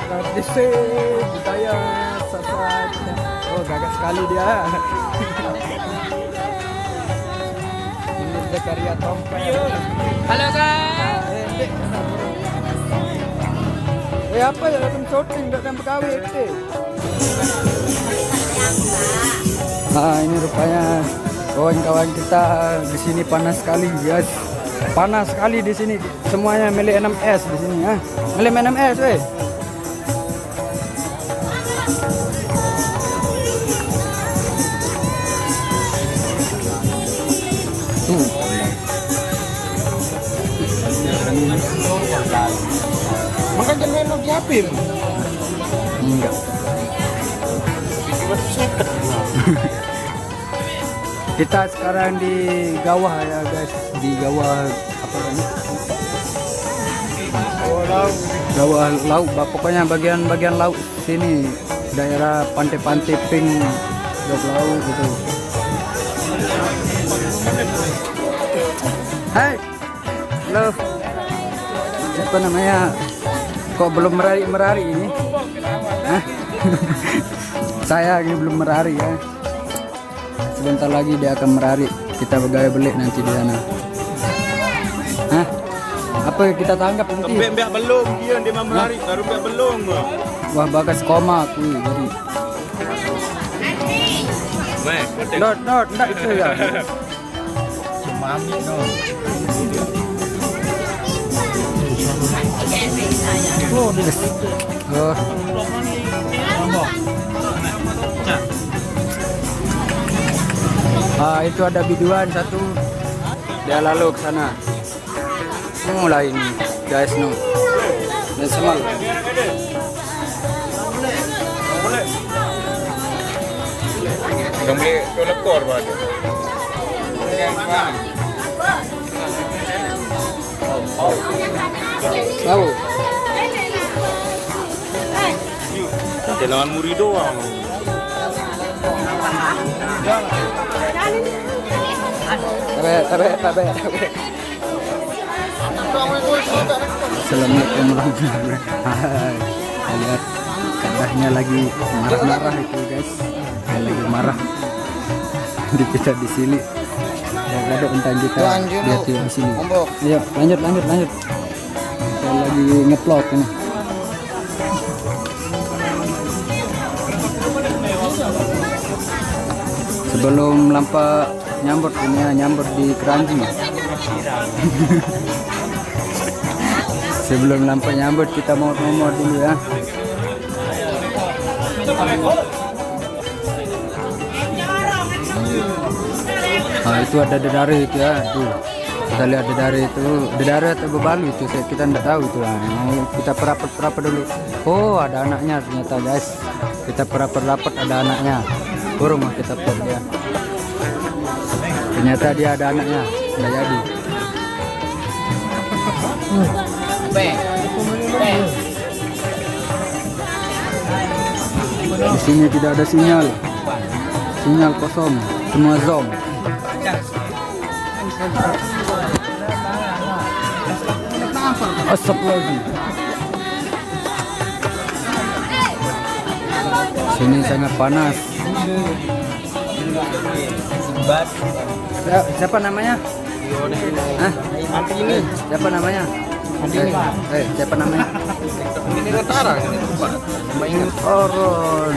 Tradisi budaya sasak. Oh, gagah sekali dia. Ini Zakaria Tompel. Halo guys. Apa ya datang syuting datang berkawin itu? Ini rupanya kawan-kawan kita di sini panas sekali, guys. Panas sekali di sini. Semuanya milik 6S di sini, ya. Milik 6S, weh. Makanya jangan lo diapin. Enggak. Kita sekarang di Gawah ya guys, di Gawah apa namanya? Gawah laut, pokoknya bagian laut sini, daerah pantai-pantai Pink, laut gitu. Hai, halo. Apa namanya? Kok belum merari ini? Hah? Saya ini belum merari ya. Sebentar lagi dia akan merari. Kita bergaya belik nanti di sana. Hah? Apa kita tanggap nanti? Mbak belum dia mau merari, baru mbak belum. Wah, bagas koma aku jadi. Not, enggak itu ya. Mami no. Oh. Itu ada biduan satu. Dia lalu ke sana. Mulai ini, guys, no. Dan semal. Kami tolak kor pada. Tahu. Jalan muri doang. Tabe. Assalamualaikum warahmatullahi wabarakatuh. Lihat kadahnya lagi marah-marah itu guys. Dia lagi marah. Di kita di sini. Ada tentang kita lihat di sini. Iya, lanjut. Saya lagi ngeplot ini. Sebelum lampa nyambut ini ya, nyambut di keranji. Sebelum lampa nyambut kita mau nomor dulu ya. Itu ada dedari itu ya. Tuh. Kita lihat dedari atau bebalu itu kita tidak tahu itu. Mau kita perapat dulu. Oh, ada anaknya ternyata guys. Kita perapat ada anaknya. Baru mau kita per dia. Ternyata dia ada anaknya. Sudah jadi. Di sini tidak ada sinyal. Sinyal kosong. Semua zoom. Asap lagi. Sini sangat panas. Siapa namanya? Hah? Ini. Siapa namanya? Siapa namanya? Ini Rotara. Maingat orang.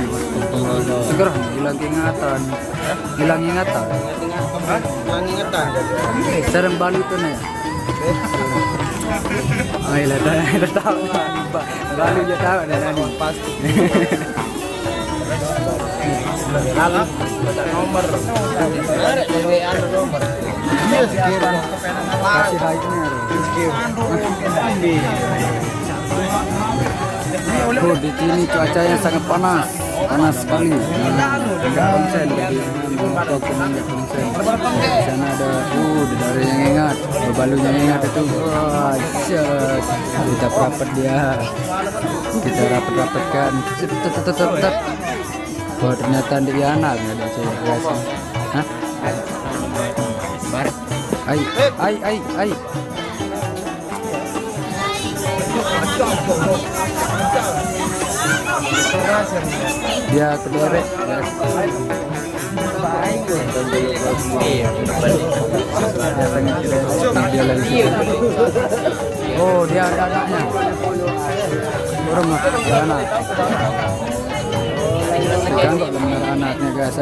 Segera hilang ingatan. Ngingetan jadi. Sarang balu tuh nih. Ay, lah tahu balu aja tahu dah tadi. Pasti. Lalu nomor. Ada nomor. Iya sekitar. Kasih high-nya. Oh, di sini cuacanya sangat panas sekali. Enggak konsen jadi untuk enggak konsen. Di sana ada, dari yang ingat, balunya ingat itu. Wah, shit. Kita rapat dia, kita rapat-rapatkan. Tetap. Oh, ternyata di anak nggak ada cewek biasa. Hah? Ai. Dia kederek. Dia lagi. Oh, dia ada anaknya. Orang ada anak. Ganggu benar anaknya guys.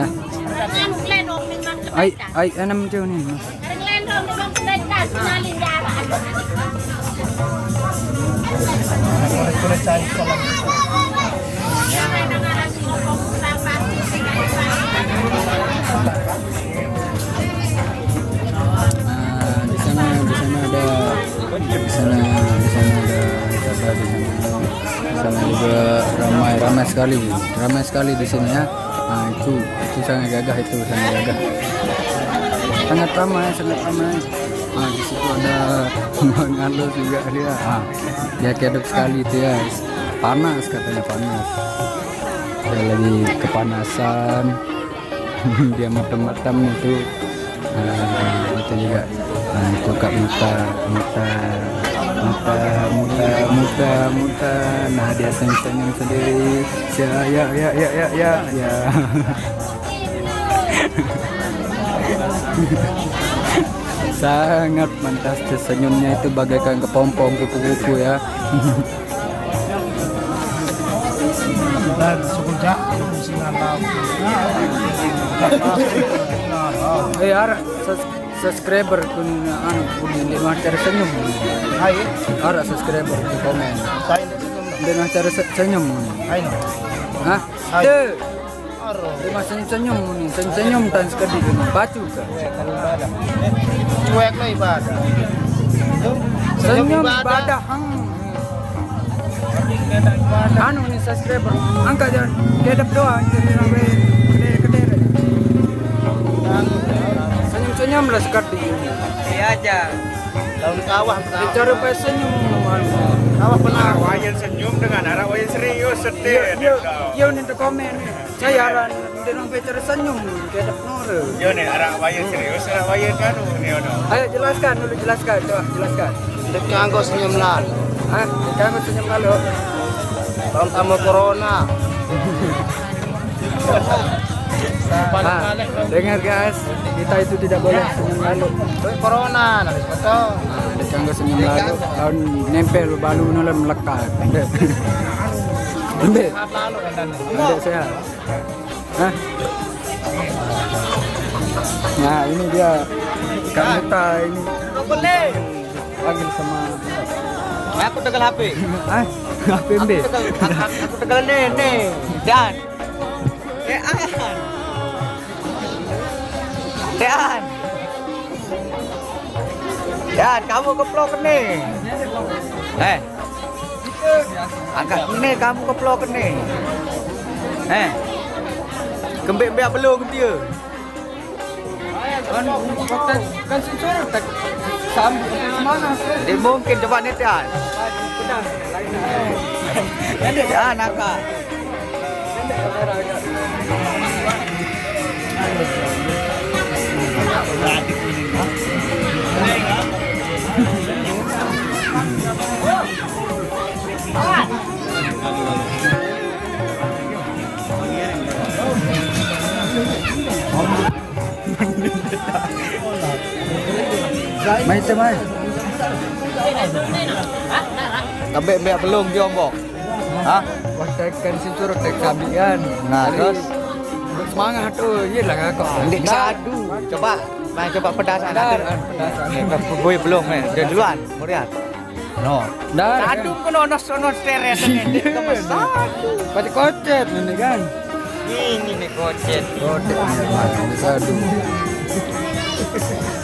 Ai, enam jauh nih. Di sana juga ramai sekali di sini ya. Nah, itu sangat gagah, sangat ramai. Nah, di situ ada Bang Aldo juga dia. Dia kedap sekali itu ya. Panas katanya, panas. Dia lagi kepanasan. Dia matem-matem itu. Itu juga. Nah, itu kak muta. Nah, dia senyum sendiri. Ya. Sangat fantastis senyumnya itu bagaikan kepompong kupu-kupu ya. Dan sejak singan Ara subscriber kun di cara senyum. Ara subscriber di komen. Dengan cara senyum. Hah? Dia senyum tan sekali bacu ke. Cuek lah ibadah. Senyum ibadah. Anu nih subscriber, angkat jangan kedap doang jadi sampai kedere. Senyum lah sekali. Iya aja. Tahun kawah Bicara pas senyum. kawah benar. Wayan senyum dengan arah wayan serius sedih. Yo nih komen. Saya aran dengan bicara senyum kedap nore. Yo nih arah wayan serius, arah wayan kanu nih ono. Ayo jelaskan. Kanggo senyum lan. Jangan senyum lalu. Tahun tamu corona. Dengar guys, kita itu tidak boleh senyum lalu. Corona, nanti betul. Jangan senyum lalu. Tahun nempel balu nolak melekat. Ambil saya. Nah ini dia Kamuta ini. Panggil sama. Aku tegal HP. HP MB. Aku tegal nih. Dan. Dan kamu keplok nih. Angkat ini kamu keplok nih. Kembek belum dia. Kan sensor tak mana? Dia mungkin coba nih Dan. Ya nakal. Mai temai. Kembek belum diombok. Hah? Tekan sensor tek sabian. Nah, terus semangat tuh, iyalah kakak. Ndik sadu. Coba Main coba pedasan. Dar, Boy belum Udah duluan, mau lihat. No. Dar. Aduh kono ono seret ini. Pati kocet ini kan. Ini nih kocet. Sadu.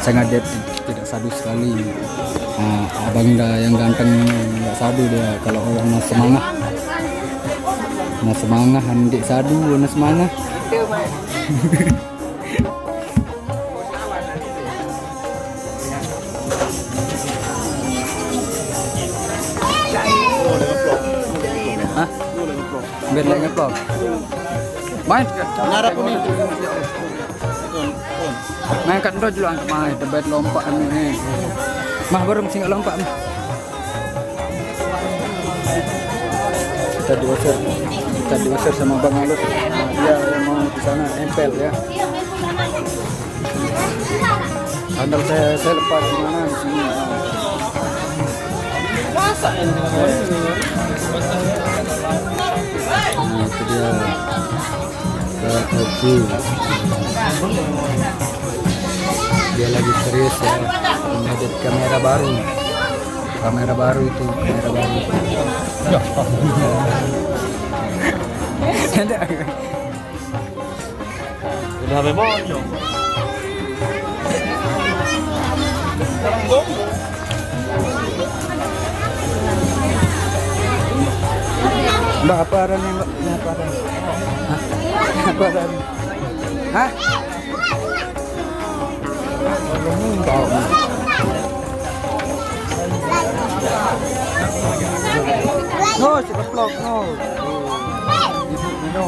Sangat dia tidak sadu sekali. Nah, abang yang ganteng nggak sadu dia. Kalau orang semangat, handik sadu, semangat. Hah? Biar lagi ngeplok. Main ngarap ini. Main kan do jual angkat main tebet lompat ini. Mah baru mesti nggak lompat mah. Kita diusir sama Bang Alut. Dia yang mau di sana empel ya. Andal saya lepas di mana di sini. Nah, itu dia. Oke. Dia lagi serius ya. Mengedit kamera baru. Kamera baru itu, kamera baru. Udah HP bonyong. Mbak apa arahnya Mbak? Ini apa arahnya? Hah? Apa arahnya? Hah? Tahu. No, si vlog no. No.